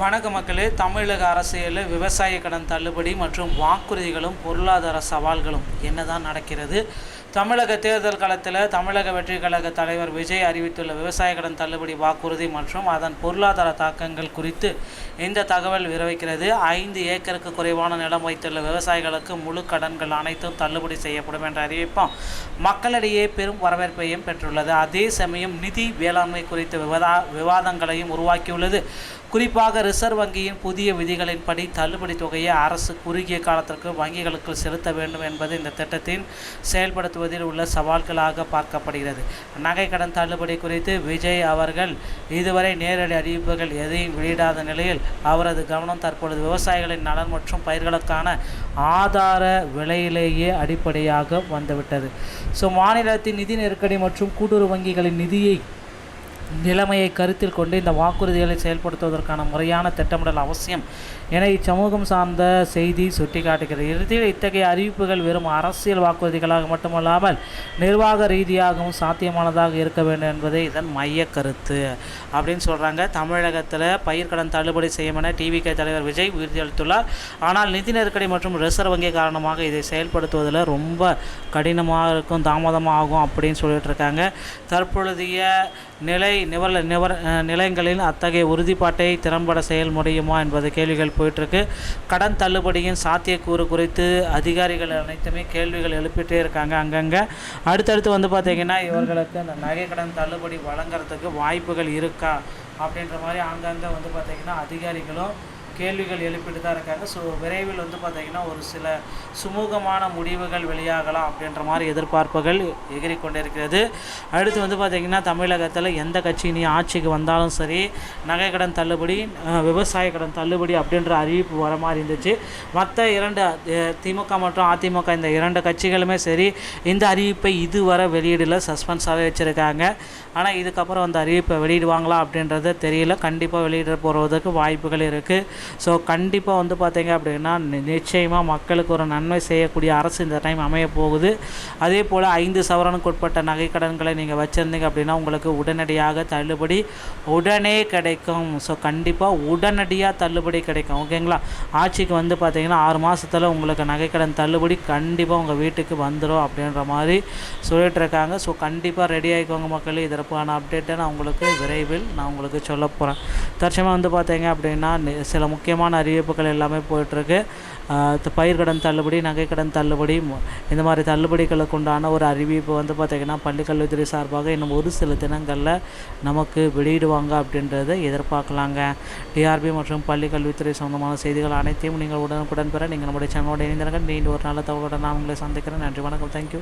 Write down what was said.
வணக்க மக்களே. தமிழக அரசியலில் விவசாய கடன் தள்ளுபடி மற்றும் வாக்குறுதிகளும் பொருளாதார சவால்களும் என்னதான் நடக்கிறது? தமிழக தேர்தல் களத்தில் தமிழக வெற்றி கழக தலைவர் விஜய் அறிவித்துள்ள விவசாய கடன் தள்ளுபடி வாக்குறுதி மற்றும் அதன் பொருளாதார தாக்கங்கள் குறித்து இந்த தகவல் விவரிக்கிறது. 5 ஏக்கருக்கு குறைவான நிலம் வைத்துள்ள விவசாயிகளுக்கு முழு கடன்கள் அனைத்தும் தள்ளுபடி செய்யப்படும் என்ற அறிவிப்பும் மக்களிடையே பெரும் வரவேற்பையும் பெற்றுள்ளது. அதே சமயம் நிதி வேளாண்மை குறித்த விவாதங்களையும் உருவாக்கியுள்ளது. குறிப்பாக ரிசர்வ் வங்கியின் புதிய விதிகளின்படி தள்ளுபடி தொகையை அரசு குறுகிய காலத்திற்கு வங்கிகளுக்கு செலுத்த வேண்டும் என்பது இந்த திட்டத்தின் செயல்படுத்துவதில் உள்ள சவால்களாக பார்க்கப்படுகிறது. நகை கடன் தள்ளுபடி குறித்து விஜய் அவர்கள் இதுவரை நேரடி அறிவிப்புகள் எதையும் வெளியிடாத நிலையில் அவரது கவனம் தற்பொழுது விவசாயிகளின் நலன் மற்றும் பயிர்களுக்கான ஆதார விலையிலேயே அடிப்படையாக வந்துவிட்டது. மாநிலத்தின் நிதி நெருக்கடி மற்றும் கூட்டுறவு வங்கிகளின் நிலைமையை கருத்தில் கொண்டு இந்த வாக்குறுதிகளை செயல்படுத்துவதற்கான முறையான திட்டமிடல் அவசியம் என இச்சமூகம் சார்ந்த செய்தி சுட்டிக்காட்டுகிறது. இறுதியில் இத்தகைய அறிவிப்புகள் வெறும் அரசியல் வாக்குறுதிகளாக மட்டுமல்லாமல் நிர்வாக ரீதியாகவும் சாத்தியமானதாக இருக்க வேண்டும் என்பதே இதன் மைய கருத்து அப்படின்னு சொல்கிறாங்க. தமிழகத்தில் பயிர்க்கடன் தள்ளுபடி செய்யும் என டிவிகே தலைவர் விஜய் உறுதியளித்துள்ளார். ஆனால் நிதி நெருக்கடி மற்றும் ரிசர்வ் வங்கி காரணமாக இதை செயல்படுத்துவதில் ரொம்ப கடினமாக இருக்கும், தாமதமாகும் அப்படின்னு சொல்லிட்டு இருக்காங்க. தற்பொழுதைய நிலையங்களில் அத்தகைய உறுதிப்பாட்டை திறம்பட செயல் முடியுமா என்பது கேள்விகள் போயிட்டுருக்கு. கடன் தள்ளுபடியின் சாத்தியக்கூறு குறித்து அதிகாரிகள் அனைத்துமே கேள்விகள் எழுப்பிட்டே இருக்காங்க. அங்கங்கே அடுத்தடுத்து பார்த்திங்கன்னா இவர்களுக்கு அந்த நகை கடன் தள்ளுபடி வழங்குறதுக்கு வாய்ப்புகள் இருக்கா அப்படின்ற மாதிரி அங்கங்கே பார்த்திங்கன்னா அதிகாரிகளும் கேள்விகள் எழுப்பிட்டு தான் இருக்காங்க. விரைவில் பார்த்திங்கன்னா ஒரு சில சுமூகமான முடிவுகள் வெளியாகலாம் அப்படின்ற மாதிரி எதிர்பார்ப்புகள் எகிரி கொண்டிருக்கிறது. அடுத்து பார்த்திங்கன்னா தமிழகத்தில் எந்த கட்சி நீ ஆட்சிக்கு வந்தாலும் சரி நகை கடன் தள்ளுபடி விவசாய கடன் தள்ளுபடி அப்படின்ற அறிவிப்பு வர மாதிரி இருந்துச்சு. மற்ற 2 திமுக மற்றும் அதிமுக இந்த 2 கட்சிகளுமே சரி இந்த அறிவிப்பை இதுவரை வெளியிடல, சஸ்பென்ஸாகவே வச்சுருக்காங்க. ஆனால் இதுக்கப்புறம் அந்த அறிவிப்பை வெளியிடுவாங்களா அப்படின்றது தெரியல. கண்டிப்பாக வெளியிட போகிறதுக்கு வாய்ப்புகள் இருக்குது. கண்டிப்பாக பார்த்தீங்க அப்படின்னா நிச்சயமாக மக்களுக்கு ஒரு நன்மை செய்யக்கூடிய அரசு இந்த டைம் அமைய போகுது. அதே போல் 5 சவரனுக்கு உட்பட்ட நகை கடன்களை நீங்கள் வச்சுருந்தீங்க அப்படின்னா உங்களுக்கு உடனடியாக தள்ளுபடி உடனே கிடைக்கும். கண்டிப்பாக உடனடியாக தள்ளுபடி கிடைக்கும். ஓகேங்களா? ஆட்சிக்கு பார்த்தீங்கன்னா 6 மாதத்தில் உங்களுக்கு நகை கடன் தள்ளுபடி கண்டிப்பாக உங்கள் வீட்டுக்கு வந்துடும் அப்படின்ற மாதிரி சொல்லிட்டு இருக்காங்க. கண்டிப்பாக ரெடி ஆகிக்கோங்க மக்கள். இதற்கான அப்டேட்டை நான் உங்களுக்கு விரைவில் சொல்ல போகிறேன். தற்சமயம் பார்த்தீங்க அப்படின்னா சில முக்கியமான அறிவிப்புகள் எல்லாமே போயிட்டுருக்கு. பயிர்க்கடன் தள்ளுபடி, நகைக்கடன் தள்ளுபடி, இந்த மாதிரி தள்ளுபடிகளுக்கு உண்டான ஒரு அறிவிப்பு பார்த்திங்கன்னா பள்ளிக்கல்வித்துறை சார்பாக இன்னும் ஒரு சில தினங்களில் நமக்கு வெளியிடுவாங்க அப்படின்றத எதிர்பார்க்கலாங்க. டிஆர்பி மற்றும் பள்ளிக்கல்வித்துறை சொந்தமான செய்திகள் அனைத்தையும் நீங்கள் உடனுக்குடன் பெற நீங்கள் நம்முடைய சேனலோட இணைந்திருங்கள். மீண்டும் ஒரு நல்ல தகவலுடன் நான் உங்களை சந்திக்கிறேன். நன்றி, வணக்கம், தேங்க்யூ.